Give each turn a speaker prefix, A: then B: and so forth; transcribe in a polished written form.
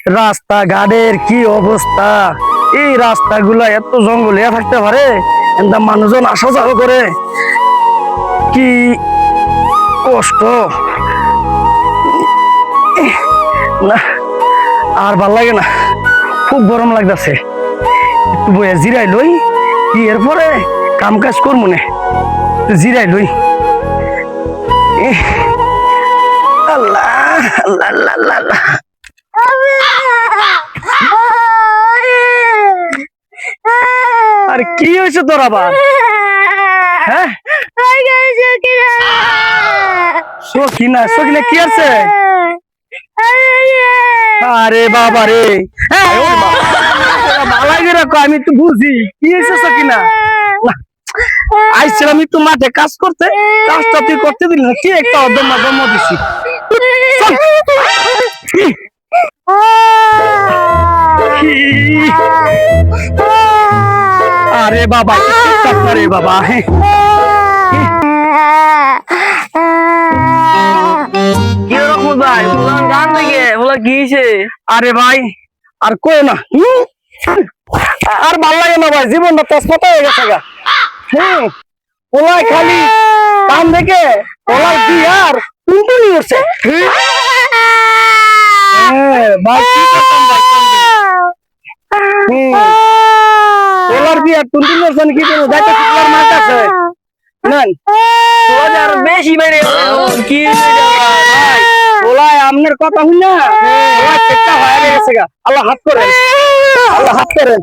A: রাস্তাঘাটের কি অবস্থা! এই রাস্তাগুলা এত জঙ্গলিয়া থাকতে পারে? এন্দা মানুষজন আসা যাওয়া করে, কি কষ্ট! না, আর ভাল লাগে না, খুব গরম লাগতেছে। একটু বইয়া জিরাই লই, কি এরপরে কাম কাজ করবো না, জিরাই লই। আল্লাহ আল্লাহ আল্লাহ আল্লাহ আল্লাহ। আরে কি হয়েছে তোর আবার? হ্যাঁ, সখিনা সখিনা কি আছে? আরে বাবা রে, আমি তো বুঝি কি হয়েছে সখিনা। আইছিলাম একটু মাঠে কাজ করতে, কাজটা তুই করতে দিলি না, কি একটা অদম্য জন্ম দিছি। আরে বাবা রে বাবা, আরে ভাই আর কই না, আর ভাল লাগে না ভাই, জীবনটা তেজপাতা হয়ে গেছে গা। ওলাই খালি কান দেখে ওলাই বিয়ার টুনটুনি উঠছে। ওলার বিয়ার টুনটুনি উঠছে, কি করবো যাইতে শুক্লার মার কাছে নেন বেশি বেড়ে কি ওলাই আমনের কথা শুন না, ওলাই চেষ্টা হয়ে গেছে গা। আল্লাহ হাত করেন, আল্লাহ হাত করেন।